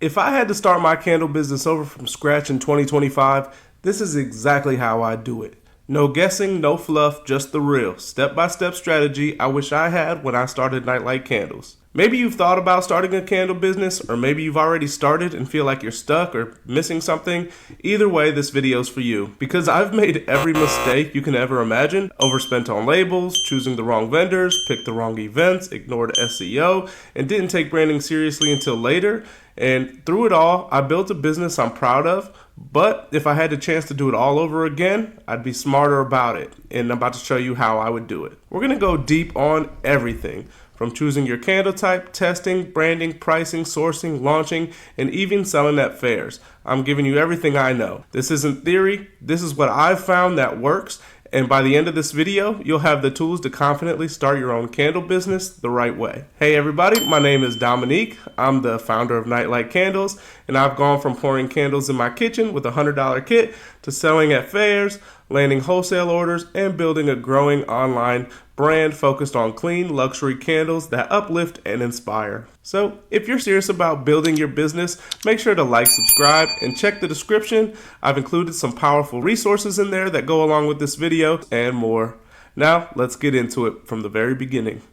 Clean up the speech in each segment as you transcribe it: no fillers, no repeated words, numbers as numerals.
If I had to start my candle business over from scratch in 2025, this is exactly how I'd do it. No guessing, no fluff, just the real, step-by-step strategy I wish I had when I started Nightlight Candles. Maybe you've thought about starting a candle business, or maybe you've already started and feel like you're stuck or missing something. Either way, this video's for you. Because I've made every mistake you can ever imagine. Overspent on labels, choosing the wrong vendors, picked the wrong events, ignored SEO, and didn't take branding seriously until later. And through it all, I built a business I'm proud of. But if I had the chance to do it all over again, I'd be smarter about it. And I'm about to show you how I would do it. We're going to go deep on everything. From choosing your candle type, testing, branding, pricing, sourcing, launching, and even selling at fairs. I'm giving you everything I know. This isn't theory. This is what I've found that works. And by the end of this video, you'll have the tools to confidently start your own candle business the right way. Hey everybody, my name is Dominique. I'm the founder of Nightlight Candles, and I've gone from pouring candles in my kitchen with a $100 kit to selling at fairs, landing wholesale orders, and building a growing online brand focused on clean luxury candles that uplift and inspire. So if you're serious about building your business, make sure to like, subscribe, and check the description. I've included some powerful resources in there that go along with this video and more. Now let's get into it from the very beginning.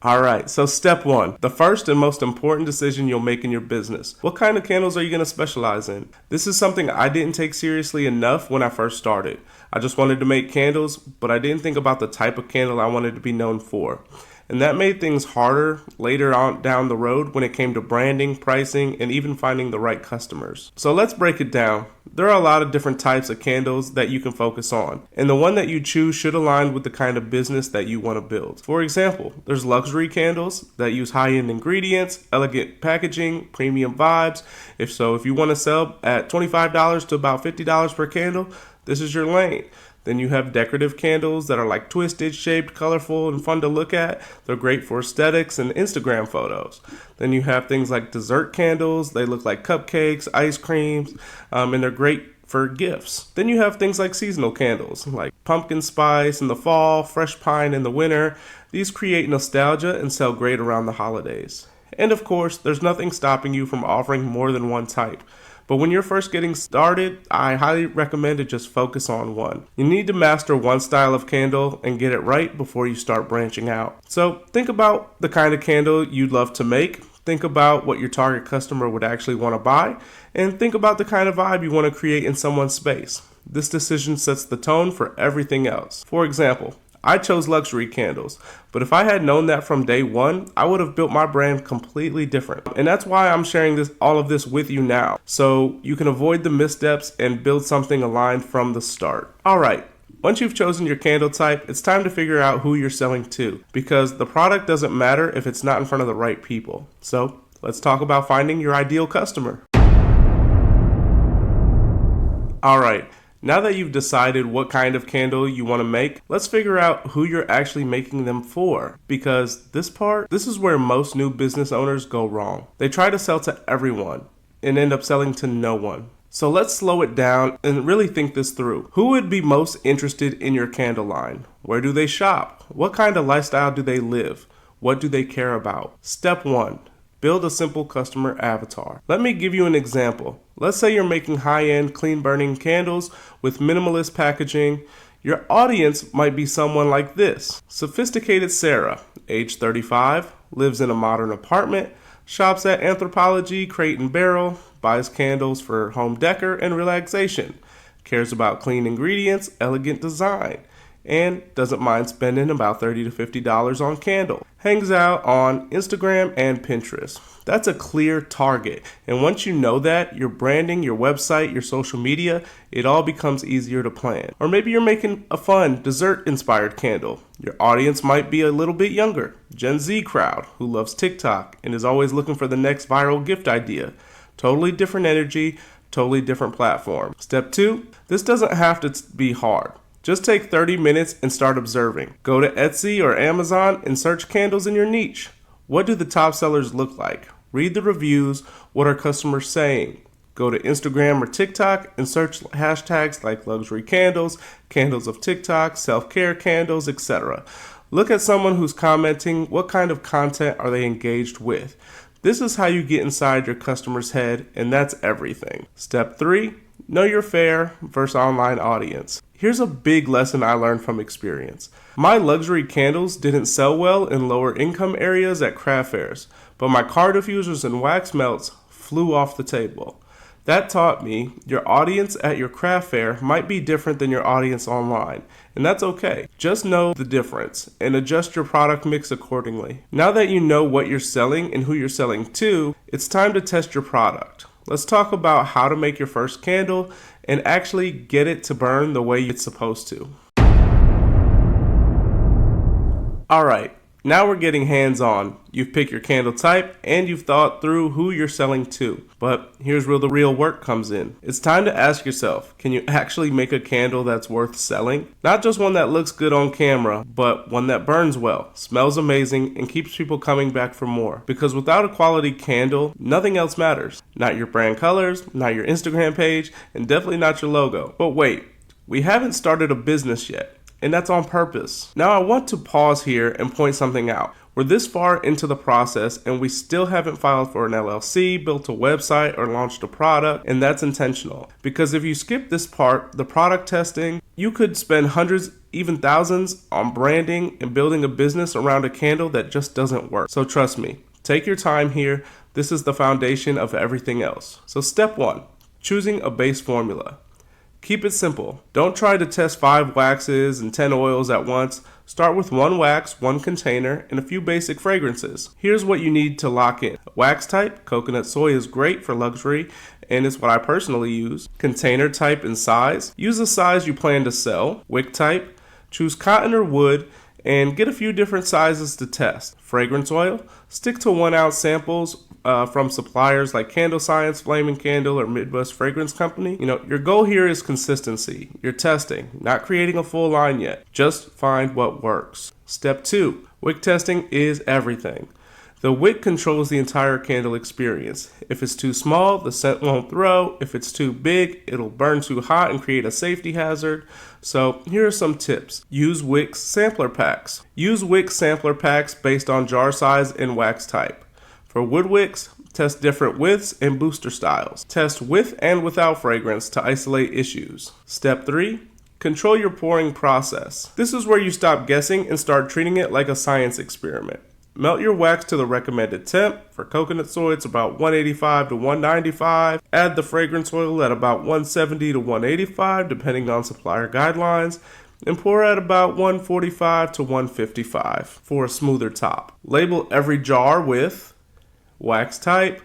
Alright, so step one, the first and most important decision you'll make in your business. What kind of candles are you going to specialize in? This is something I didn't take seriously enough when I first started. I just wanted to make candles, but I didn't think about the type of candle I wanted to be known for. And that made things harder later on down the road when it came to branding, pricing, and even finding the right customers. So let's break it down. There are a lot of different types of candles that you can focus on, and the one that you choose should align with the kind of business that you want to build. For example, there's luxury candles that use high-end ingredients, elegant packaging, premium vibes. If you want to sell at $25 to about $50 per candle, this is your lane. Then you have decorative candles that are like twisted, shaped, colorful, and fun to look at. They're great for aesthetics and Instagram photos. Then you have things like dessert candles. They look like cupcakes, ice creams, and they're great for gifts. Then you have things like seasonal candles, like pumpkin spice in the fall, fresh pine in the winter. These create nostalgia and sell great around the holidays. And of course, there's nothing stopping you from offering more than one type. But when you're first getting started, I highly recommend to just focus on one. You need to master one style of candle and get it right before you start branching out. So think about the kind of candle you'd love to make. Think about what your target customer would actually want to buy. And think about the kind of vibe you want to create in someone's space. This decision sets the tone for everything else. For example, I chose luxury candles, but if I had known that from day one, I would have built my brand completely different. And that's why I'm sharing all of this with you now, so you can avoid the missteps and build something aligned from the start. Alright, once you've chosen your candle type, it's time to figure out who you're selling to, because the product doesn't matter if it's not in front of the right people. So let's talk about finding your ideal customer. Alright. Now that you've decided what kind of candle you want to make, let's figure out who you're actually making them for. Because this is where most new business owners go wrong. They try to sell to everyone and end up selling to no one. So let's slow it down and really think this through. Who would be most interested in your candle line? Where do they shop? What kind of lifestyle do they live? What do they care about? Step one. Build a simple customer avatar. Let me give you an example. Let's say you're making high-end, clean-burning candles with minimalist packaging. Your audience might be someone like this. Sophisticated Sarah, age 35, lives in a modern apartment, shops at Anthropologie, Crate and Barrel, buys candles for home decor and relaxation, cares about clean ingredients, elegant design, and doesn't mind spending about $30 to $50 on candles. Hangs out on Instagram and Pinterest. That's a clear target. And once you know that, your branding, your website, your social media, it all becomes easier to plan. Or maybe you're making a fun dessert-inspired candle. Your audience might be a little bit younger, Gen Z crowd, who loves TikTok and is always looking for the next viral gift idea. Totally different energy, totally different platform. Step two, this doesn't have to be hard. Just take 30 minutes and start observing. Go to Etsy or Amazon and search candles in your niche. What do the top sellers look like? Read the reviews. What are customers saying? Go to Instagram or TikTok and search hashtags like luxury candles, candles of TikTok, self-care candles, etc. Look at someone who's commenting. What kind of content are they engaged with? This is how you get inside your customer's head, and that's everything. Step 3, know your fair versus online audience. Here's a big lesson I learned from experience. My luxury candles didn't sell well in lower income areas at craft fairs, but my car diffusers and wax melts flew off the table. That taught me your audience at your craft fair might be different than your audience online, and that's okay. Just know the difference and adjust your product mix accordingly. Now that you know what you're selling and who you're selling to, it's time to test your product. Let's talk about how to make your first candle and actually get it to burn the way it's supposed to. Alright, now we're getting hands-on. You've picked your candle type and you've thought through who you're selling to. But here's where the real work comes in. It's time to ask yourself, can you actually make a candle that's worth selling? Not just one that looks good on camera, but one that burns well, smells amazing, and keeps people coming back for more. Because without a quality candle, nothing else matters. Not your brand colors, not your Instagram page, and definitely not your logo. But wait, we haven't started a business yet. And that's on purpose. Now I want to pause here and point something out. We're this far into the process and we still haven't filed for an LLC, built a website, or launched a product, and that's intentional. Because if you skip this part, the product testing, you could spend hundreds, even thousands on branding and building a business around a candle that just doesn't work. So trust me, take your time here. This is the foundation of everything else. So step 1, choosing a base formula. Keep it simple. Don't try to test 5 waxes and 10 oils at once. Start with 1 wax, 1 container, and a few basic fragrances. Here's what you need to lock in. Wax type, coconut soy is great for luxury, and it's what I personally use. Container type and size. Use the size you plan to sell. Wick type, choose cotton or wood, and get a few different sizes to test. Fragrance oil, stick to 1 ounce samples from suppliers like Candle Science, Flaming Candle, or Midwest Fragrance Company. Your goal here is consistency. You're testing, not creating a full line yet. Just find what works. Step 2, wick testing is everything. The wick controls the entire candle experience. If it's too small, the scent won't throw. If it's too big, it'll burn too hot and create a safety hazard. So here are some tips. Use wick sampler packs. Use wick sampler packs based on jar size and wax type. For wood wicks, test different widths and booster styles. Test with and without fragrance to isolate issues. Step 3, control your pouring process. This is where you stop guessing and start treating it like a science experiment. Melt your wax to the recommended temp. For coconut soy, it's about 185 to 195. Add the fragrance oil at about 170 to 185, depending on supplier guidelines, and pour at about 145 to 155 for a smoother top. Label every jar with wax type,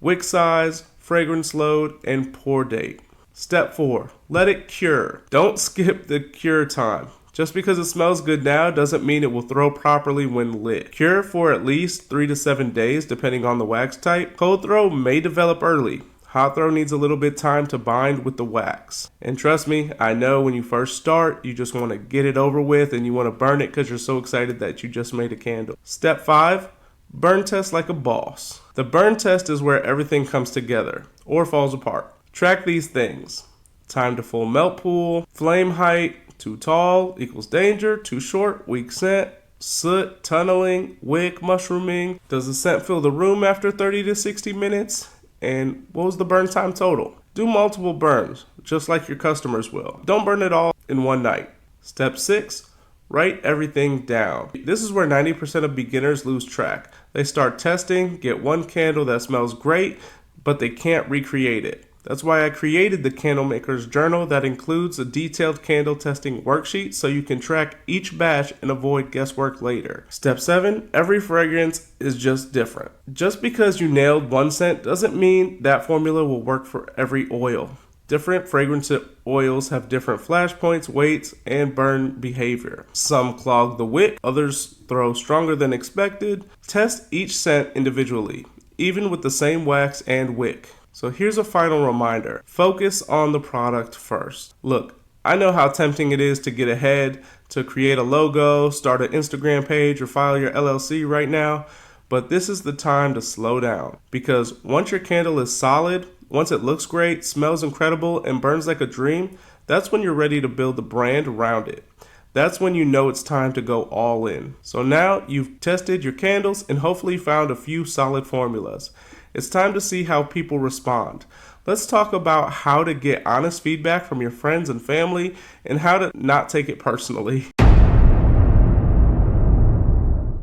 wick size, fragrance load, and pour date. Step 4, let it cure. Don't skip the cure time. Just because it smells good now doesn't mean it will throw properly when lit. Cure for at least 3 to 7 days depending on the wax type. Cold throw may develop early. Hot throw needs a little bit time to bind with the wax. And trust me, I know when you first start, you just want to get it over with and you want to burn it because you're so excited that you just made a candle. Step 5, burn test like a boss. The burn test is where everything comes together or falls apart. Track these things. Time to full melt pool, flame height, too tall equals danger, too short, weak scent, soot, tunneling, wick, mushrooming. Does the scent fill the room after 30 to 60 minutes? And what was the burn time total? Do multiple burns, just like your customers will. Don't burn it all in one night. Step 6, write everything down. This is where 90% of beginners lose track. They start testing, get one candle that smells great, but they can't recreate it. That's why I created the Candle Maker's Journal that includes a detailed candle testing worksheet so you can track each batch and avoid guesswork later. Step 7, every fragrance is just different. Just because you nailed one scent doesn't mean that formula will work for every oil. Different fragrance oils have different flash points, weights, and burn behavior. Some clog the wick, others throw stronger than expected. Test each scent individually, even with the same wax and wick. So here's a final reminder. Focus on the product first. Look, I know how tempting it is to get ahead, to create a logo, start an Instagram page, or file your LLC right now, but this is the time to slow down. Because once your candle is solid, Once it looks great, smells incredible, and burns like a dream, that's when you're ready to build a brand around it. That's when you know it's time to go all in. So now you've tested your candles and hopefully found a few solid formulas. It's time to see how people respond. Let's talk about how to get honest feedback from your friends and family and how to not take it personally.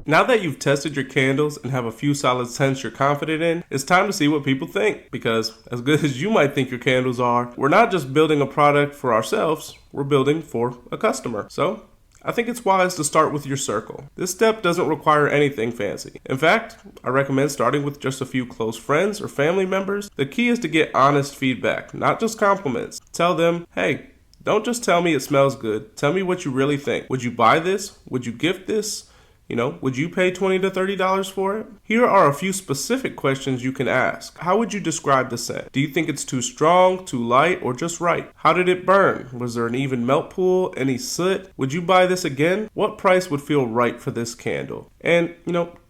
Now that you've tested your candles and have a few solid scents you're confident in, it's time to see what people think. Because as good as you might think your candles are, we're not just building a product for ourselves, we're building for a customer. So I think it's wise to start with your circle. This step doesn't require anything fancy. In fact, I recommend starting with just a few close friends or family members. The key is to get honest feedback, not just compliments. Tell them, hey, don't just tell me it smells good. Tell me what you really think. Would you buy this? Would you gift this? Would you pay $20 to $30 for it? Here are a few specific questions you can ask. How would you describe the scent? Do you think it's too strong, too light, or just right? How did it burn? Was there an even melt pool? Any soot? Would you buy this again? What price would feel right for this candle? And,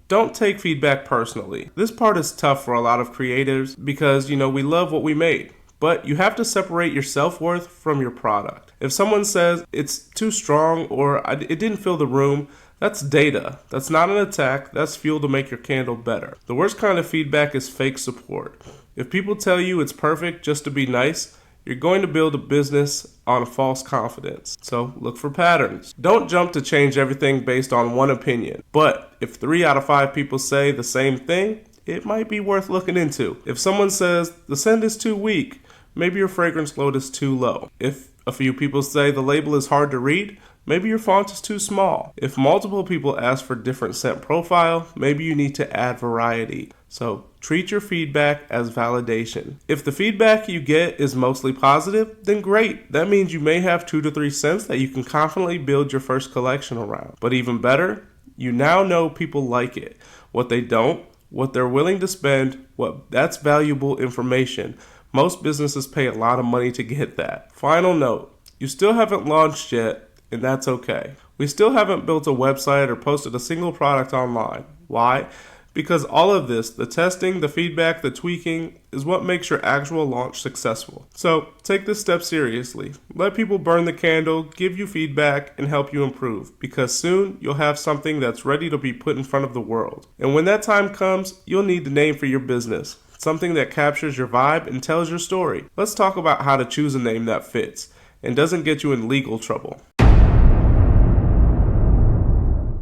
don't take feedback personally. This part is tough for a lot of creatives because, we love what we made. But you have to separate your self-worth from your product. If someone says it's too strong or it didn't fill the room, that's data. That's not an attack. That's fuel to make your candle better. The worst kind of feedback is fake support. If people tell you it's perfect just to be nice, you're going to build a business on a false confidence. So look for patterns. Don't jump to change everything based on one opinion. But if 3 out of 5 people say the same thing, it might be worth looking into. If someone says the scent is too weak, maybe your fragrance load is too low. If a few people say the label is hard to read, maybe your font is too small. If multiple people ask for different scent profile, maybe you need to add variety. So treat your feedback as validation. If the feedback you get is mostly positive, then great. That means you may have 2 to 3 scents that you can confidently build your first collection around. But even better, you now know people like it. What they don't, what they're willing to spend, that's valuable information. Most businesses pay a lot of money to get that. Final note, you still haven't launched yet, and that's okay. We still haven't built a website or posted a single product online. Why? Because all of this, the testing, the feedback, the tweaking, is what makes your actual launch successful. So take this step seriously. Let people burn the candle, give you feedback, and help you improve. Because soon you'll have something that's ready to be put in front of the world. And when that time comes, you'll need the name for your business. Something that captures your vibe and tells your story. Let's talk about how to choose a name that fits and doesn't get you in legal trouble.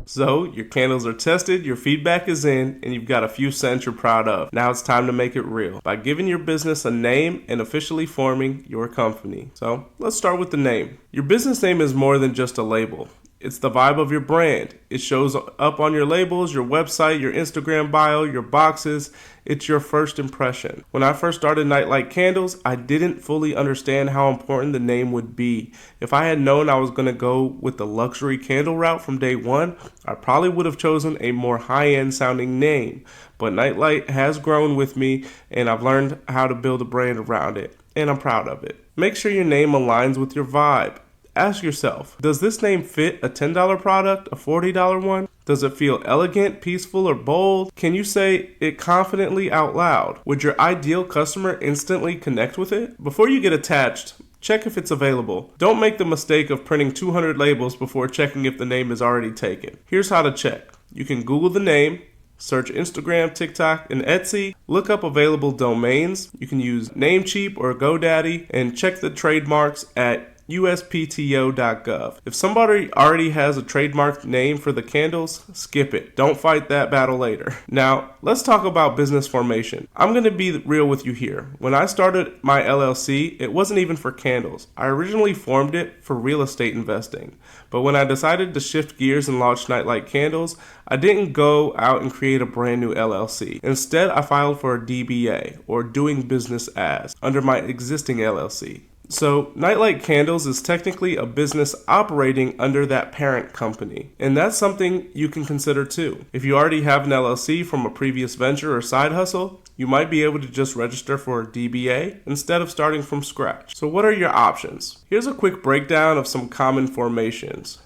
So, your candles are tested, your feedback is in, and you've got a few scents you're proud of. Now it's time to make it real by giving your business a name and officially forming your company. So, let's start with the name. Your business name is more than just a label. It's the vibe of your brand. It shows up on your labels, your website, your Instagram bio, your boxes. It's your first impression. When I first started Nightlight Candles, I didn't fully understand how important the name would be. If I had known I was going to go with the luxury candle route from day one, I probably would have chosen a more high-end sounding name. But Nightlight has grown with me, and I've learned how to build a brand around it, and I'm proud of it. Make sure your name aligns with your vibe. Ask yourself, does this name fit a $10 product, a $40 one? Does it feel elegant, peaceful, or bold? Can you say it confidently out loud? Would your ideal customer instantly connect with it? Before you get attached, check if it's available. Don't make the mistake of printing 200 labels before checking if the name is already taken. Here's how to check. You can Google the name, search Instagram, TikTok, and Etsy. Look up available domains. You can use Namecheap or GoDaddy and check the trademarks at USPTO.gov. If somebody already has a trademarked name for the candles, skip it. Don't fight that battle later. Now, let's talk about business formation. I'm going to be real with you here. When I started my LLC, it wasn't even for candles. I originally formed it for real estate investing. But when I decided to shift gears and launch Nightlight Candles, I didn't go out and create a brand new LLC. Instead, I filed for a DBA, or doing business as, under my existing LLC. So, Nightlight Candles is technically a business operating under that parent company. And that's something you can consider too. If you already have an LLC from a previous venture or side hustle, you might be able to just register for a DBA instead of starting from scratch. So what are your options? Here's a quick breakdown of some common formations.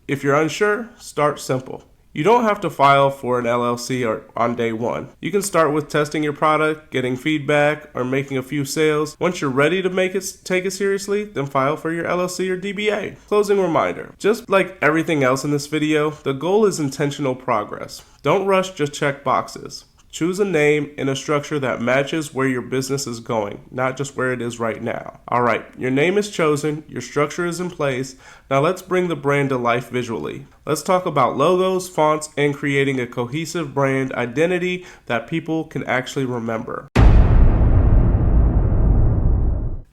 If you're unsure, start simple. You don't have to file for an LLC on day one. You can start with testing your product, getting feedback, or making a few sales. Once you're ready to take it seriously, then file for your LLC or DBA. Closing reminder, just like everything else in this video, the goal is intentional progress. Don't rush, just check boxes. Choose a name and a structure that matches where your business is going, not just where it is right now. Alright, your name is chosen, your structure is in place. Now let's bring the brand to life visually. Let's talk about logos, fonts, and creating a cohesive brand identity that people can actually remember.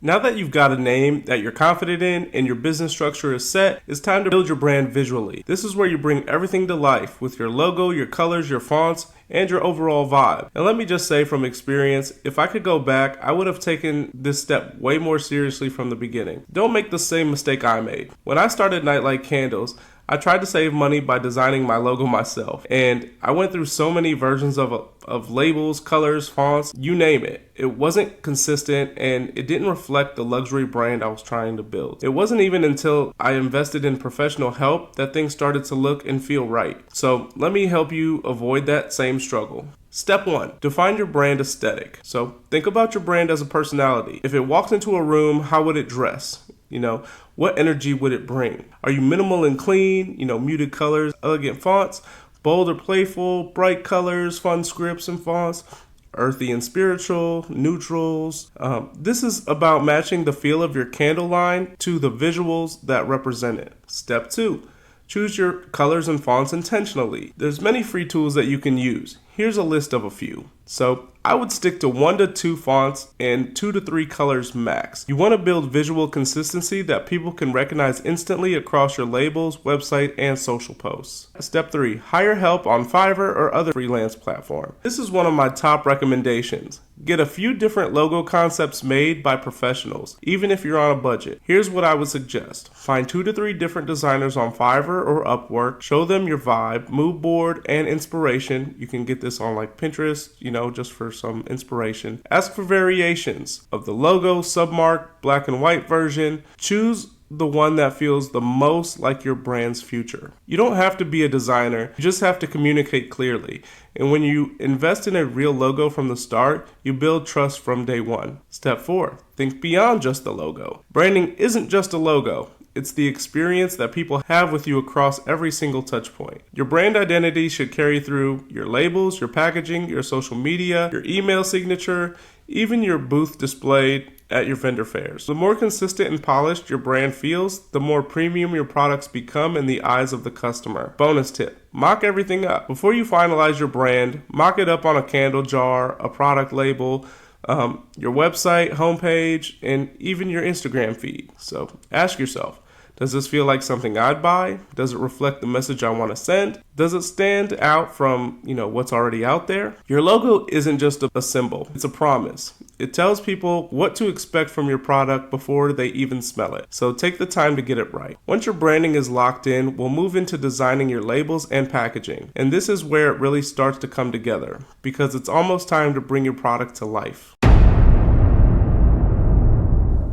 Now that you've got a name that you're confident in and your business structure is set, it's time to build your brand visually. This is where you bring everything to life with your logo, your colors, your fonts, and your overall vibe. And let me just say from experience, if I could go back, I would have taken this step way more seriously from the beginning. Don't make the same mistake I made. When I started Nightlight Candles, I tried to save money by designing my logo myself, and I went through so many versions of labels, colors, fonts, you name it. It wasn't consistent and it didn't reflect the luxury brand I was trying to build. It wasn't even until I invested in professional help that things started to look and feel right. So let me help you avoid that same struggle. Step 1, define your brand aesthetic. So think about your brand as a personality. If it walks into a room, how would it dress? What energy would it bring? Are you minimal and clean? Muted colors, elegant fonts, bold or playful, bright colors, fun scripts and fonts, earthy and spiritual, neutrals. This is about matching the feel of your candle line to the visuals that represent it. Step 2, choose your colors and fonts intentionally. There's many free tools that you can use. Here's a list of a few. So I would stick to 1 to 2 fonts and 2 to 3 colors max. You want to build visual consistency that people can recognize instantly across your labels, website, and social posts. Step 3, hire help on Fiverr or other freelance platform. This is one of my top recommendations. Get a few different logo concepts made by professionals, even if you're on a budget. Here's what I would suggest. Find 2 to 3 different designers on Fiverr or Upwork. Show them your vibe, mood board, and inspiration. You can get this on like Pinterest, just for some inspiration. Ask for variations of the logo, submark, black and white version. Choose the one that feels the most like your brand's future. You don't have to be a designer, you just have to communicate clearly. And when you invest in a real logo from the start, you build trust from day one. Step 4, think beyond just the logo. Branding isn't just a logo. It's the experience that people have with you across every single touch point. Your brand identity should carry through your labels, your packaging, your social media, your email signature, even your booth displayed at your vendor fairs. The more consistent and polished your brand feels, the more premium your products become in the eyes of the customer. Bonus tip, mock everything up. Before you finalize your brand, mock it up on a candle jar, a product label, your website, homepage, and even your Instagram feed. So ask yourself, does this feel like something I'd buy? Does it reflect the message I want to send? Does it stand out from, what's already out there? Your logo isn't just a symbol, it's a promise. It tells people what to expect from your product before they even smell it. So take the time to get it right. Once your branding is locked in, we'll move into designing your labels and packaging. And this is where it really starts to come together, because it's almost time to bring your product to life.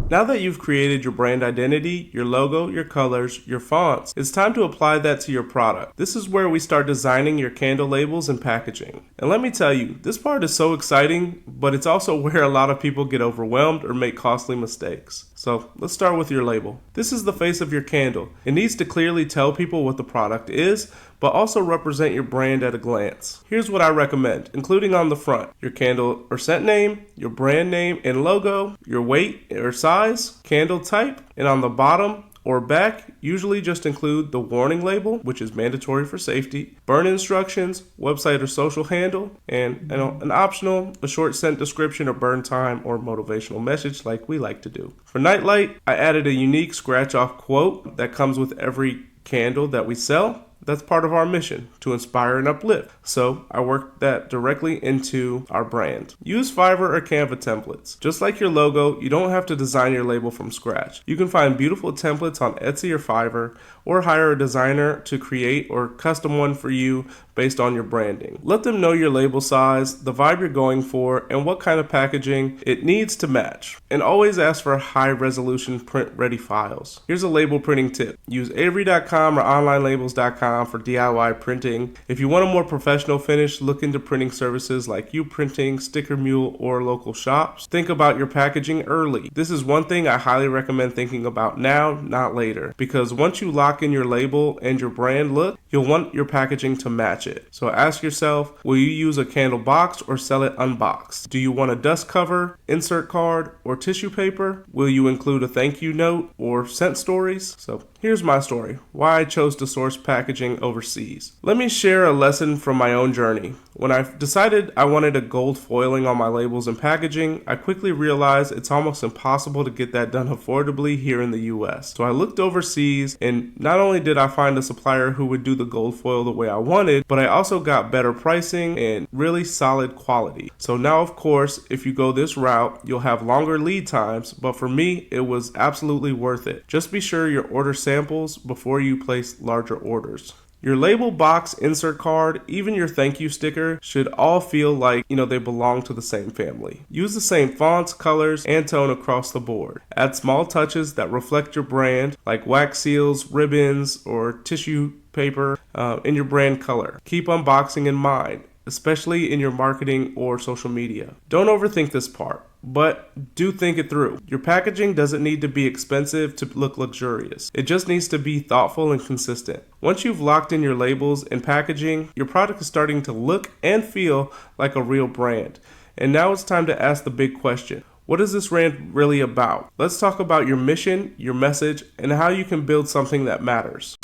Now that you've created your brand identity, your logo, your colors, your fonts, it's time to apply that to your product. This is where we start designing your candle labels and packaging. And let me tell you, this part is so exciting, but it's also where a lot of people get overwhelmed or make costly mistakes. So let's start with your label. This is the face of your candle. It needs to clearly tell people what the product is, but also represent your brand at a glance. Here's what I recommend, including on the front, your candle or scent name, your brand name and logo, your weight or size, candle type, and on the bottom or back, usually just include the warning label, which is mandatory for safety, burn instructions, website or social handle, and an optional, a short scent description or burn time or motivational message like we like to do. For Nightlight, I added a unique scratch-off quote that comes with every candle that we sell. That's part of our mission, to inspire and uplift. So I worked that directly into our brand. Use Fiverr or Canva templates. Just like your logo, you don't have to design your label from scratch. You can find beautiful templates on Etsy or Fiverr, or hire a designer to create or custom one for you based on your branding. Let them know your label size, the vibe you're going for, and what kind of packaging it needs to match. And always ask for high-resolution print-ready files. Here's a label printing tip. Use Avery.com or OnlineLabels.com Amazon for DIY printing. If you want a more professional finish, look into printing services like UPrinting, Sticker Mule, or local shops. Think about your packaging early. This is one thing I highly recommend thinking about now, not later, because once you lock in your label and your brand look, you'll want your packaging to match it. So ask yourself, will you use a candle boxed or sell it unboxed? Do you want a dust cover, insert card, or tissue paper? Will you include a thank you note or scent stories? So here's my story, why I chose to source packaging overseas. Let me share a lesson from my own journey. When I decided I wanted a gold foiling on my labels and packaging, I quickly realized it's almost impossible to get that done affordably here in the US. So I looked overseas, and not only did I find a supplier who would do the gold foil the way I wanted, but I also got better pricing and really solid quality. So now, of course, if you go this route, you'll have longer lead times, but for me, it was absolutely worth it. Just be sure you order samples before you place larger orders. Your label, box, insert card, even your thank you sticker should all feel like, they belong to the same family. Use the same fonts, colors, and tone across the board. Add small touches that reflect your brand, like wax seals, ribbons, or tissue paper in your brand color. Keep unboxing in mind, especially in your marketing or social media. Don't overthink this part, but do think it through. Your packaging doesn't need to be expensive to look luxurious. It just needs to be thoughtful and consistent. Once you've locked in your labels and packaging, your product is starting to look and feel like a real brand. And now it's time to ask the big question. What is this brand really about? Let's talk about your mission, your message, and how you can build something that matters.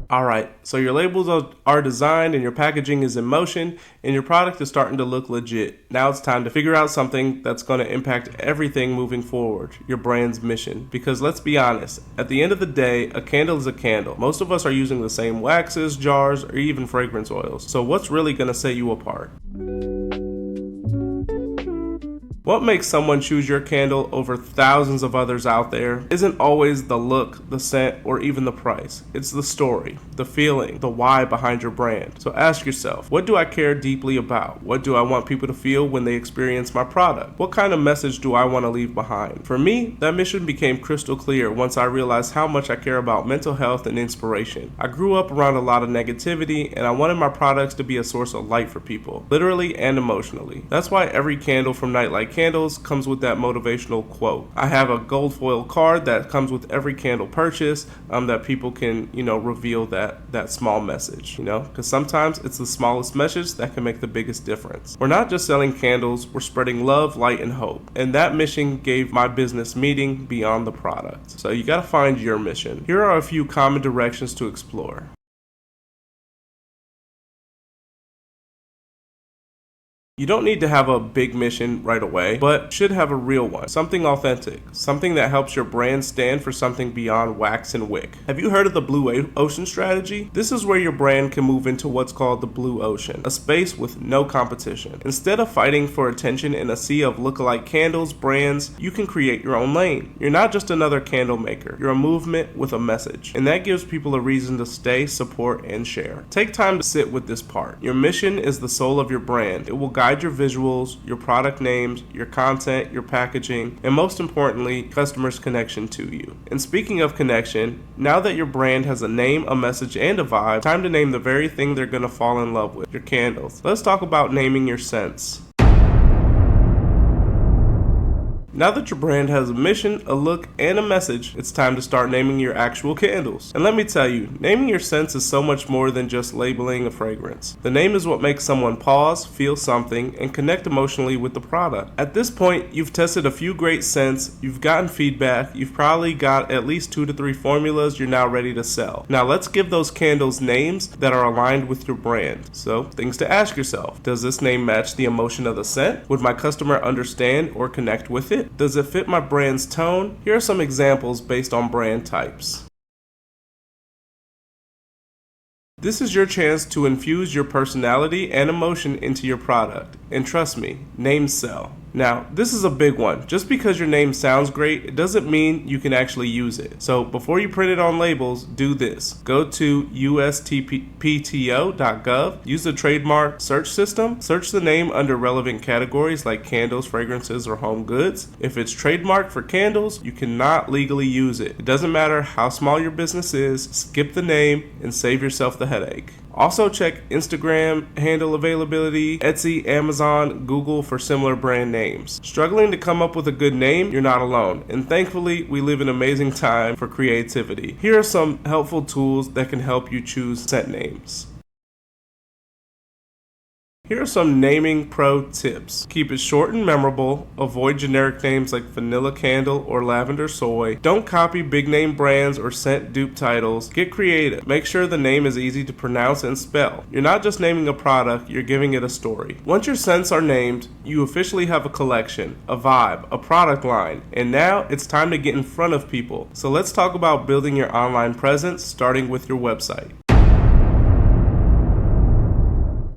Alright, so your labels are designed and your packaging is in motion and your product is starting to look legit. Now it's time to figure out something that's going to impact everything moving forward, your brand's mission. Because let's be honest, at the end of the day, a candle is a candle. Most of us are using the same waxes, jars, or even fragrance oils. So what's really going to set you apart? What makes someone choose your candle over thousands of others out there isn't always the look, the scent, or even the price. It's the story, the feeling, the why behind your brand. So ask yourself, what do I care deeply about? What do I want people to feel when they experience my product? What kind of message do I want to leave behind? For me, that mission became crystal clear once I realized how much I care about mental health and inspiration. I grew up around a lot of negativity, and I wanted my products to be a source of light for people, literally and emotionally. That's why every candle from Nightlight Candles comes with that motivational quote. I have a gold foil card that comes with every candle purchase that people can, reveal that small message, because sometimes it's the smallest message that can make the biggest difference. We're not just selling candles, we're spreading love, light, and hope. And that mission gave my business meaning beyond the product. So you got to find your mission. Here are a few common directions to explore. You don't need to have a big mission right away, but should have a real one, something authentic, something that helps your brand stand for something beyond wax and wick. Have you heard of the Blue Ocean strategy? This is where your brand can move into what's called the Blue Ocean, a space with no competition. Instead of fighting for attention in a sea of lookalike candles, brands, you can create your own lane. You're not just another candle maker, you're a movement with a message, and that gives people a reason to stay, support, and share. Take time to sit with this part. Your mission is the soul of your brand. It will guide your visuals, your product names, your content, your packaging, and most importantly, customers' connection to you. And speaking of connection, now that your brand has a name, a message, and a vibe, time to name the very thing they're going to fall in love with, your candles. Let's talk about naming your scents. Now that your brand has a mission, a look, and a message, it's time to start naming your actual candles. And let me tell you, naming your scents is so much more than just labeling a fragrance. The name is what makes someone pause, feel something, and connect emotionally with the product. At this point, you've tested a few great scents, you've gotten feedback, you've probably got at least 2 to 3 formulas you're now ready to sell. Now let's give those candles names that are aligned with your brand. So, things to ask yourself. Does this name match the emotion of the scent? Would my customer understand or connect with it? Does it fit my brand's tone? Here are some examples based on brand types. This is your chance to infuse your personality and emotion into your product. And trust me, names sell. Now, this is a big one. Just because your name sounds great, it doesn't mean you can actually use it. So before you print it on labels, do this. Go to USPTO.gov, use the trademark search system, search the name under relevant categories like candles, fragrances, or home goods. If it's trademarked for candles, you cannot legally use it. It doesn't matter how small your business is, skip the name and save yourself the headache. Also check Instagram handle availability, Etsy, Amazon, Google for similar brand names. Struggling to come up with a good name? You're not alone. And thankfully, we live in an amazing time for creativity. Here are some helpful tools that can help you choose scent names. Here are some naming pro tips. Keep it short and memorable. Avoid generic names like vanilla candle or lavender soy. Don't copy big name brands or scent dupe titles. Get creative. Make sure the name is easy to pronounce and spell. You're not just naming a product, you're giving it a story. Once your scents are named, you officially have a collection, a vibe, a product line, and now it's time to get in front of people. So let's talk about building your online presence, starting with your website.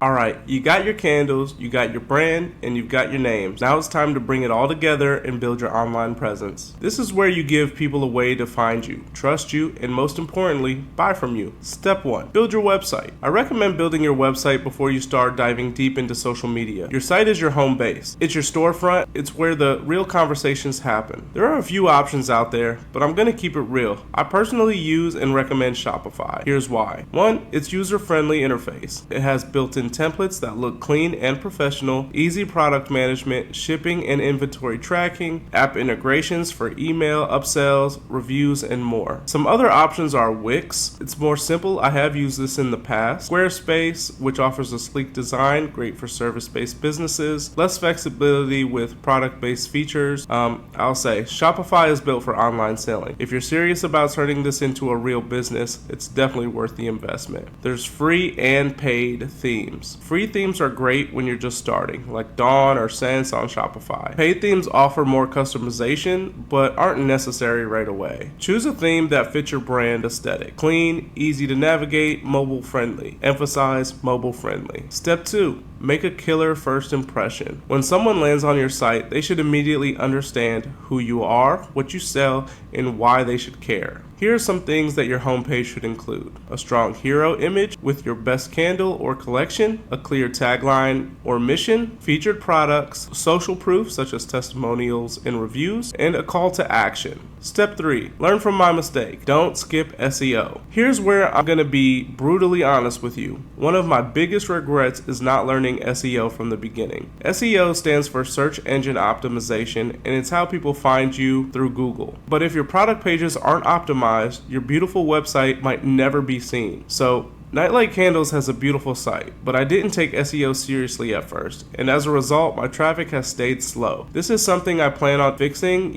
Alright, you got your candles, you got your brand, and you've got your names. Now it's time to bring it all together and build your online presence. This is where you give people a way to find you, trust you, and most importantly, buy from you. Step 1. Build your website. I recommend building your website before you start diving deep into social media. Your site is your home base. It's your storefront. It's where the real conversations happen. There are a few options out there, but I'm going to keep it real. I personally use and recommend Shopify. Here's why. 1. Its user-friendly interface. It has built-in templates that look clean and professional, easy product management, shipping and inventory tracking, app integrations for email, upsells, reviews, and more. Some other options are Wix. It's more simple. I have used this in the past. Squarespace, which offers a sleek design, great for service-based businesses, less flexibility with product-based features. I'll say Shopify is built for online selling. If you're serious about turning this into a real business, it's definitely worth the investment. There's free and paid themes. Free themes are great when you're just starting, like Dawn or Sense on Shopify. Paid themes offer more customization, but aren't necessary right away. Choose a theme that fits your brand aesthetic. Clean, easy to navigate, mobile friendly. Emphasize mobile friendly. Step 2. Make a killer first impression. When someone lands on your site, they should immediately understand who you are, what you sell, and why they should care. Here are some things that your homepage should include: a strong hero image with your best candle or collection, a clear tagline or mission, featured products, social proof such as testimonials and reviews, and a call to action. Step 3. Learn from my mistake. Don't skip SEO. Here's where I'm going to be brutally honest with you. One of my biggest regrets is not learning SEO from the beginning. SEO stands for search engine optimization, and it's how people find you through Google. But if your product pages aren't optimized, your beautiful website might never be seen. So Nightlight Candles has a beautiful site, but I didn't take SEO seriously at first, and as a result, my traffic has stayed slow. This is something I plan on fixing,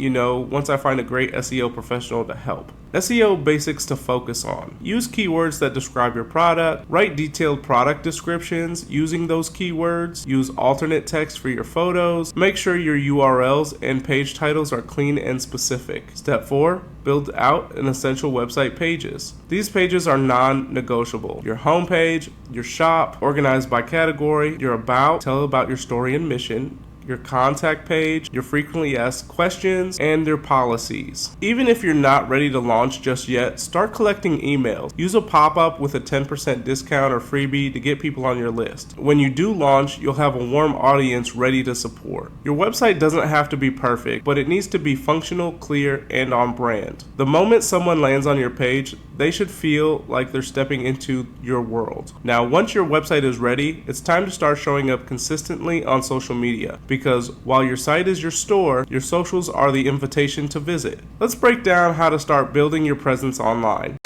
once I find a great SEO professional to help. SEO basics to focus on. Use keywords that describe your product. Write detailed product descriptions using those keywords. Use alternate text for your photos. Make sure your URLs and page titles are clean and specific. Step 4. Build out an essential website pages. These pages are non-negotiable. Your homepage, your shop, organized by category, your about, tell about your story and mission, your contact page, your frequently asked questions, and your policies. Even if you're not ready to launch just yet, start collecting emails. Use a pop-up with a 10% discount or freebie to get people on your list. When you do launch, you'll have a warm audience ready to support. Your website doesn't have to be perfect, but it needs to be functional, clear, and on brand. The moment someone lands on your page, they should feel like they're stepping into your world. Now, once your website is ready, it's time to start showing up consistently on social media, because while your site is your store, your socials are the invitation to visit. Let's break down how to start building your presence online.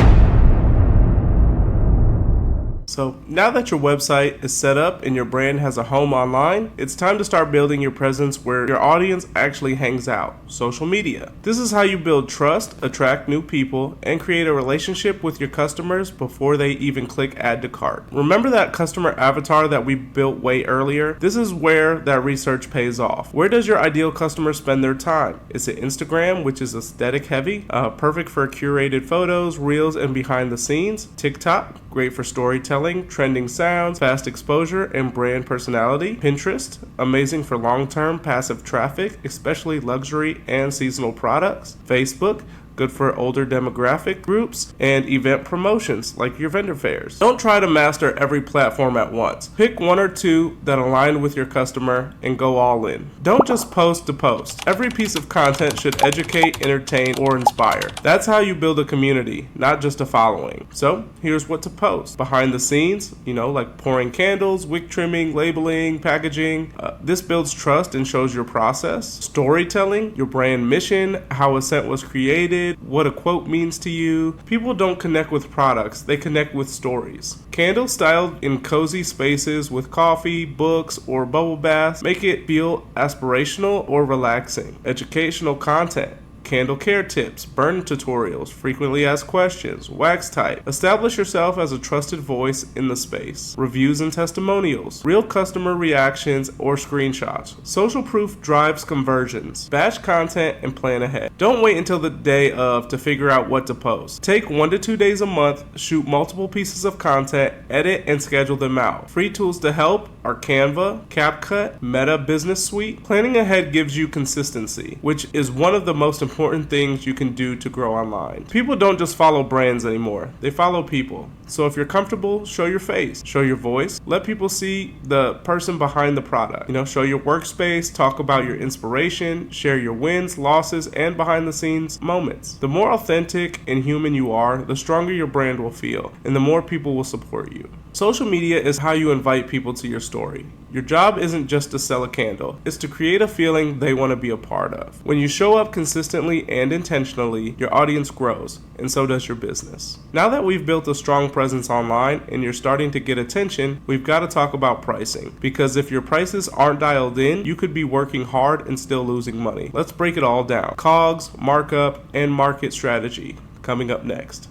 So now that your website is set up and your brand has a home online, it's time to start building your presence where your audience actually hangs out, social media. This is how you build trust, attract new people, and create a relationship with your customers before they even click add to cart. Remember that customer avatar that we built way earlier? This is where that research pays off. Where does your ideal customer spend their time? Is it Instagram, which is aesthetic heavy, perfect for curated photos, reels, and behind the scenes? TikTok, great for storytelling, trending sounds, fast exposure, and brand personality. Pinterest, amazing for long-term passive traffic, especially luxury and seasonal products. Facebook, good for older demographic groups and event promotions like your vendor fairs. Don't try to master every platform at once. Pick one or two that align with your customer and go all in. Don't just post to post. Every piece of content should educate, entertain, or inspire. That's how you build a community, not just a following. So here's what to post. Behind the scenes, like pouring candles, wick trimming, labeling, packaging. This builds trust and shows your process. Storytelling, your brand mission, how a scent was created, what a quote means to you. People don't connect with products, they connect with stories. Candles styled in cozy spaces with coffee, books, or bubble baths make it feel aspirational or relaxing. Educational content. Candle care tips, burn tutorials, frequently asked questions, wax type. Establish yourself as a trusted voice in the space. Reviews and testimonials, real customer reactions or screenshots. Social proof drives conversions. Batch content and plan ahead. Don't wait until the day of to figure out what to post. Take 1 to 2 days a month, shoot multiple pieces of content, edit and schedule them out. Free tools to help are Canva, CapCut, Meta Business Suite. Planning ahead gives you consistency, which is one of the most important things you can do to grow online. People don't just follow brands anymore, they follow people. So if you're comfortable, show your face, show your voice, let people see the person behind the product. Show your workspace, talk about your inspiration, share your wins, losses, and behind the scenes moments. The more authentic and human you are, the stronger your brand will feel, and the more people will support you. Social media is how you invite people to your story. Your job isn't just to sell a candle, it's to create a feeling they want to be a part of. When you show up consistently and intentionally, your audience grows, and so does your business. Now that we've built a strong presence online and you're starting to get attention, we've got to talk about pricing. Because if your prices aren't dialed in, you could be working hard and still losing money. Let's break it all down. COGS, markup, and market strategy. Coming up next.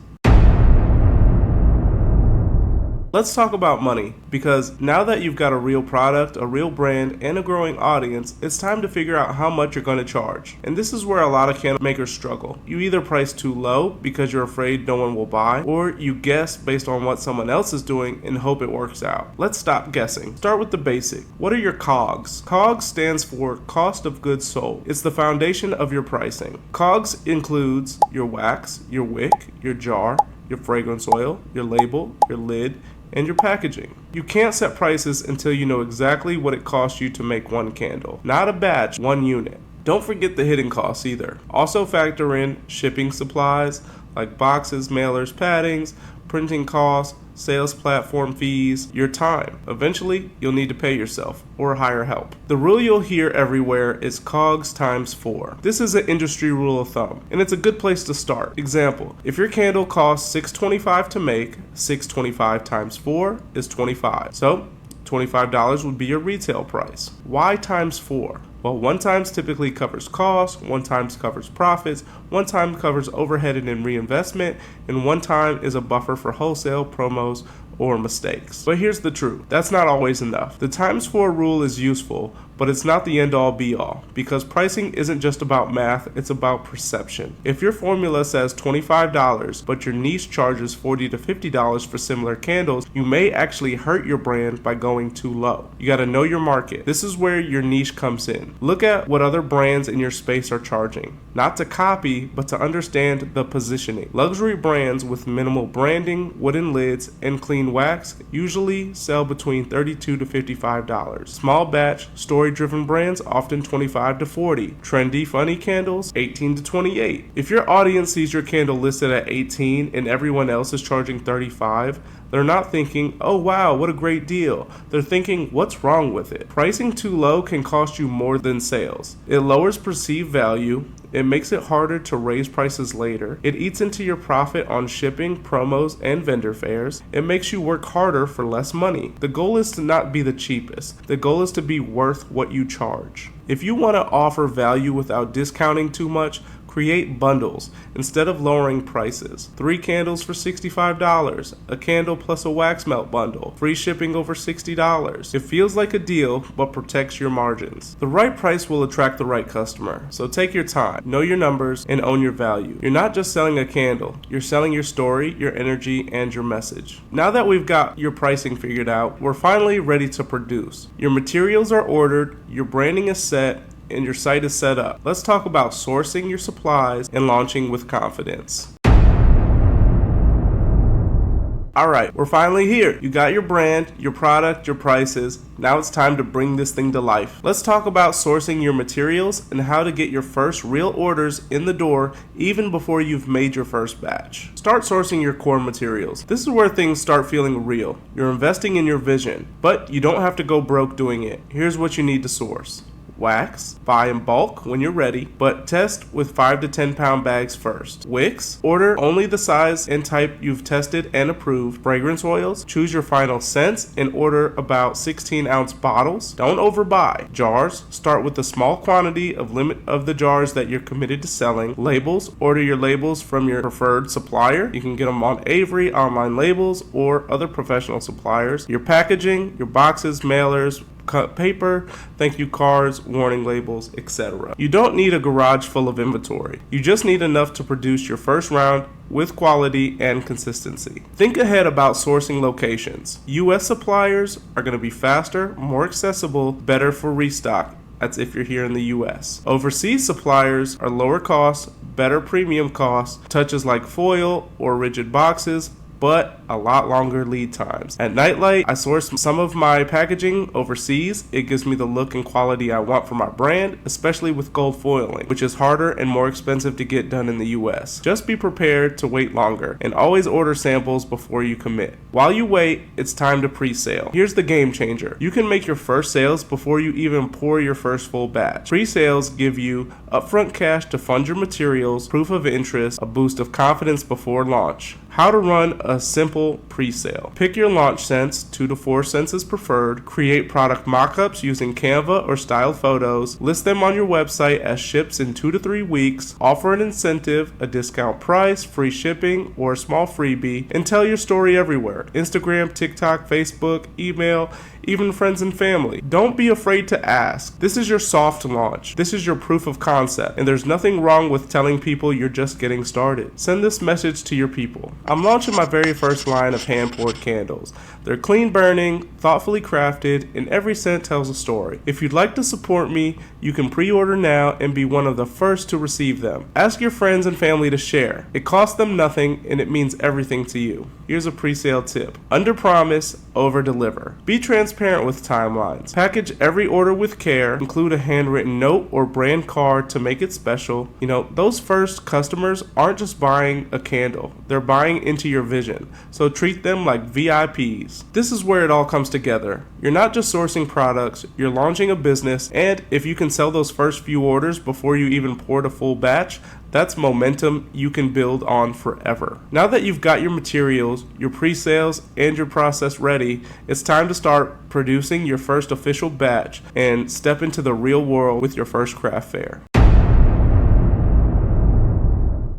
Let's talk about money, because now that you've got a real product, a real brand, and a growing audience, it's time to figure out how much you're going to charge. And this is where a lot of candle makers struggle. You either price too low because you're afraid no one will buy, or you guess based on what someone else is doing and hope it works out. Let's stop guessing. Start with the basic. What are your COGS? COGS stands for cost of goods sold. It's the foundation of your pricing. COGS includes your wax, your wick, your jar, your fragrance oil, your label, your lid, and your packaging. You can't set prices until you know exactly what it costs you to make one candle. Not a batch, one unit. Don't forget the hidden costs either. Also factor in shipping supplies like boxes, mailers, paddings, printing costs, sales platform fees, your time. Eventually, you'll need to pay yourself or hire help. The rule you'll hear everywhere is COGS times 4. This is an industry rule of thumb, and it's a good place to start. Example, if your candle costs $6.25 to make, $6.25 times 4 is $25. So, $25 would be your retail price. Why times 4? Well, 1 times typically covers costs, 1 times covers profits, 1 time covers overhead and reinvestment, and 1 time is a buffer for wholesale, promos, or mistakes. But here's the truth, that's not always enough. The times 4 rule is useful, but it's not the end-all be-all, because pricing isn't just about math, it's about perception. If your formula says $25, but your niche charges $40 to $50 for similar candles, you may actually hurt your brand by going too low. You gotta know your market. This is where your niche comes in. Look at what other brands in your space are charging. Not to copy, but to understand the positioning. Luxury brands with minimal branding, wooden lids, and clean wax usually sell between $32 to $55. Small batch, story-driven brands often $25 to $40. Trendy, funny candles $18 to $28. If your audience sees your candle listed at $18 and everyone else is charging $35, they're not thinking, oh wow, what a great deal. They're thinking, what's wrong with it? Pricing too low can cost you more than sales. It lowers perceived value. It makes it harder to raise prices later. It eats into your profit on shipping, promos, and vendor fairs. It makes you work harder for less money. The goal is to not be the cheapest. The goal is to be worth what you charge. If you want to offer value without discounting too much, Create bundles instead of lowering prices. 3 candles for $65, a candle plus a wax melt bundle, free shipping over $60. It feels like a deal, but protects your margins. The right price will attract the right customer, so take your time, know your numbers, and own your value. You're not just selling a candle, you're selling your story, your energy, and your message. Now that we've got your pricing figured out, we're finally ready to produce. Your materials are ordered, your branding is set, and your site is set up. Let's talk about sourcing your supplies and launching with confidence. Alright, we're finally here. You got your brand, your product, your prices. Now it's time to bring this thing to life. Let's talk about sourcing your materials and how to get your first real orders in the door even before you've made your first batch. Start sourcing your core materials. This is where things start feeling real. You're investing in your vision, but you don't have to go broke doing it. Here's what you need to source. Wax, buy in bulk when you're ready, but test with 5 to 10 pound bags first. Wicks, order only the size and type you've tested and approved. Fragrance oils, choose your final scents and order about 16-ounce bottles. Don't overbuy. Jars, start with a small quantity of limit of the jars that you're committed to selling. Labels, order your labels from your preferred supplier. You can get them on Avery, Online Labels, or other professional suppliers. Your packaging, your boxes, mailers, cut paper, thank you cards, warning labels, etc. You don't need a garage full of inventory. You just need enough to produce your first round with quality and consistency. Think ahead about sourcing locations. US suppliers are going to be faster, more accessible, better for restock. That's if you're here in the US. Overseas suppliers are lower cost, better premium costs, touches like foil or rigid boxes, but a lot longer lead times. At Nightlight, I source some of my packaging overseas. It gives me the look and quality I want for my brand, especially with gold foiling, which is harder and more expensive to get done in the US. Just be prepared to wait longer and always order samples before you commit. While you wait, it's time to pre-sale. Here's the game changer. You can make your first sales before you even pour your first full batch. Pre-sales give you upfront cash to fund your materials, proof of interest, a boost of confidence before launch. How to run a simple pre-sale. Pick your launch scents, 2 to 4 scents is preferred. Create product mockups using Canva or style photos. List them on your website as ships in 2 to 3 weeks. Offer an incentive, a discount price, free shipping, or a small freebie. And tell your story everywhere. Instagram, TikTok, Facebook, email, even friends and family. Don't be afraid to ask. This is your soft launch. This is your proof of concept. And there's nothing wrong with telling people you're just getting started. Send this message to your people. I'm launching my very first line of hand-poured candles. They're clean burning, thoughtfully crafted, and every scent tells a story. If you'd like to support me, you can pre-order now and be one of the first to receive them. Ask your friends and family to share. It costs them nothing and it means everything to you. Here's a pre-sale tip. Under promise, over deliver. Be transparent with timelines. Package every order with care. Include a handwritten note or brand card to make it special. You know, those first customers aren't just buying a candle. They're buying into your vision. So treat them like VIPs. This is where it all comes together. You're not just sourcing products, you're launching a business, and if you can sell those first few orders before you even poured a full batch, that's momentum you can build on forever. Now that you've got your materials, your pre-sales, and your process ready, it's time to start producing your first official batch and step into the real world with your first craft fair.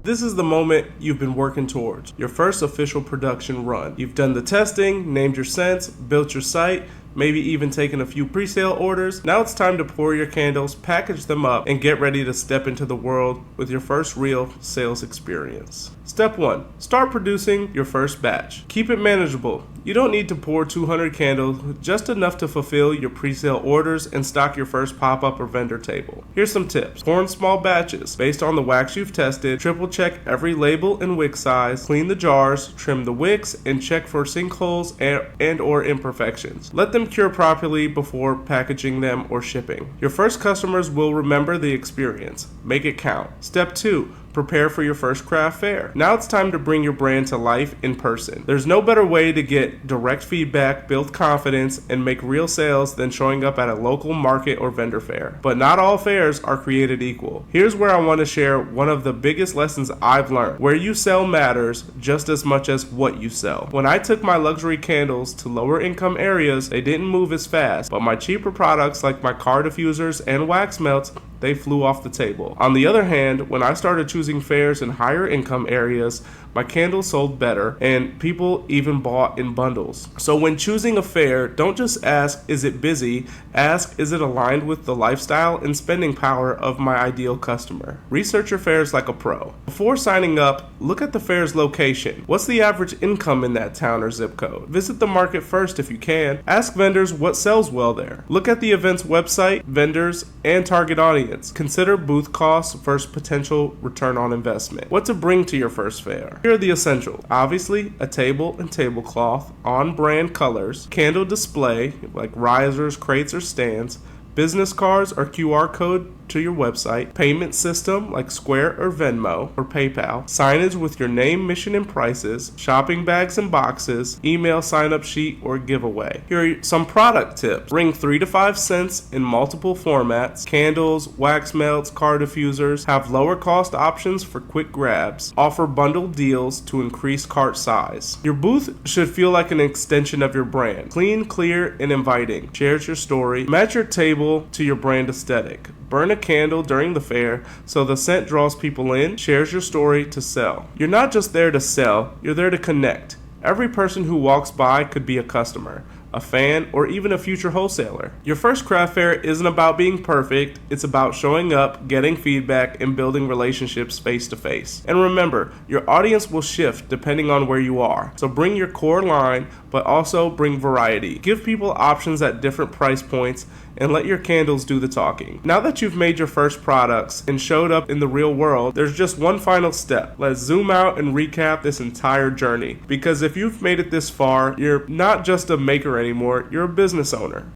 This is the moment you've been working towards, your first official production run. You've done the testing, named your scents, built your site, maybe even taken a few pre-sale orders. Now it's time to pour your candles, package them up, and get ready to step into the world with your first real sales experience. Step 1. Start producing your first batch. Keep it manageable. You don't need to pour 200 candles, just enough to fulfill your pre-sale orders and stock your first pop-up or vendor table. Here's some tips. Pour in small batches. Based on the wax you've tested, triple check every label and wick size, clean the jars, trim the wicks, and check for sinkholes and or imperfections. Let them cure properly before packaging them or shipping. Your first customers will remember the experience. Make it count. Step 2. Prepare for your first craft fair. Now it's time to bring your brand to life in person. There's no better way to get direct feedback, build confidence, and make real sales than showing up at a local market or vendor fair. But not all fairs are created equal. Here's where I want to share one of the biggest lessons I've learned. Where you sell matters just as much as what you sell. When I took my luxury candles to lower income areas, they didn't move as fast, but my cheaper products like my car diffusers and wax melts they flew off the table. On the other hand, when I started choosing fairs in higher income areas, my candles sold better and people even bought in bundles. So when choosing a fair, don't just ask, is it busy? Ask, is it aligned with the lifestyle and spending power of my ideal customer? Research your fairs like a pro. Before signing up, look at the fair's location. What's the average income in that town or zip code? Visit the market first if you can. Ask vendors what sells well there. Look at the event's website, vendors, and target audience. Consider booth costs versus potential return on investment. What to bring to your first fair? Here are the essentials. Obviously, a table and tablecloth, on-brand colors, candle display like risers, crates, or stands, business cards or QR code to your website, payment system like Square or Venmo or PayPal, signage with your name, mission, and prices, shopping bags and boxes, email sign-up sheet or giveaway. Here are some product tips. Bring 3 to 5 scents in multiple formats, candles, wax melts, car diffusers, have lower cost options for quick grabs, offer bundle deals to increase cart size. Your booth should feel like an extension of your brand. Clean, clear, and inviting. Shares your story. Match your table to your brand aesthetic. Burn a candle during the fair so the scent draws people in, shares your story to sell. You're not just there to sell, you're there to connect. Every person who walks by could be a customer, a fan, or even a future wholesaler. Your first craft fair isn't about being perfect, it's about showing up, getting feedback, and building relationships face to face. And remember, your audience will shift depending on where you are. So bring your core line, but also bring variety. Give people options at different price points and let your candles do the talking. Now that you've made your first products and showed up in the real world, there's just one final step. Let's zoom out and recap this entire journey. Because if you've made it this far, you're not just a maker anymore, you're a business owner.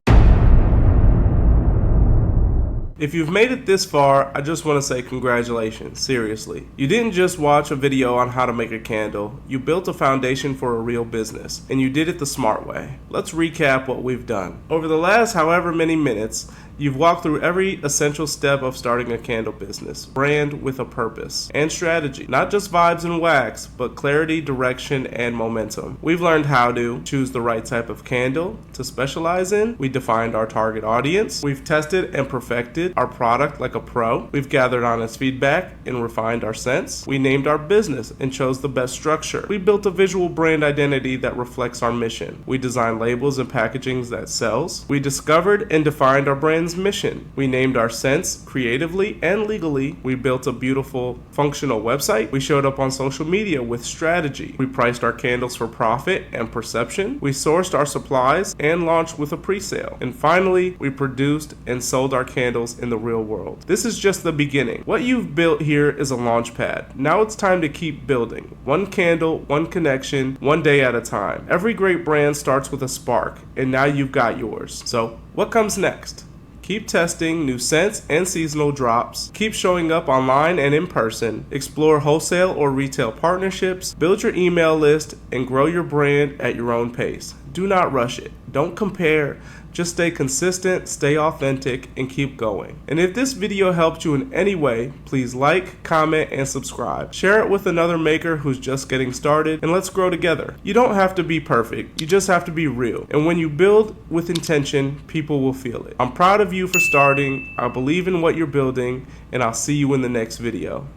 If you've made it this far, I just want to say congratulations, seriously. You didn't just watch a video on how to make a candle, you built a foundation for a real business, and you did it the smart way. Let's recap what we've done. Over the last however many minutes, you've walked through every essential step of starting a candle business. Brand with a purpose and strategy. Not just vibes and wax, but clarity, direction, and momentum. We've learned how to choose the right type of candle to specialize in. We defined our target audience. We've tested and perfected our product like a pro. We've gathered honest feedback and refined our scents. We named our business and chose the best structure. We built a visual brand identity that reflects our mission. We designed labels and packaging that sells. We discovered and defined our brand's mission. We named our scents creatively and legally. We built a beautiful, functional website. We showed up on social media with strategy. We priced our candles for profit and perception. We sourced our supplies and launched with a pre-sale. And finally, we produced and sold our candles in the real world. This is just the beginning. What you've built here is a launch pad. Now it's time to keep building. One candle, one connection, one day at a time. Every great brand starts with a spark, and now you've got yours. So, what comes next? Keep testing new scents and seasonal drops. Keep showing up online and in person. Explore wholesale or retail partnerships. Build your email list and grow your brand at your own pace. Do not rush it. Don't compare. Just stay consistent, stay authentic, and keep going. And if this video helped you in any way, please like, comment, and subscribe. Share it with another maker who's just getting started, and let's grow together. You don't have to be perfect, you just have to be real. And when you build with intention, people will feel it. I'm proud of you for starting, I believe in what you're building, and I'll see you in the next video.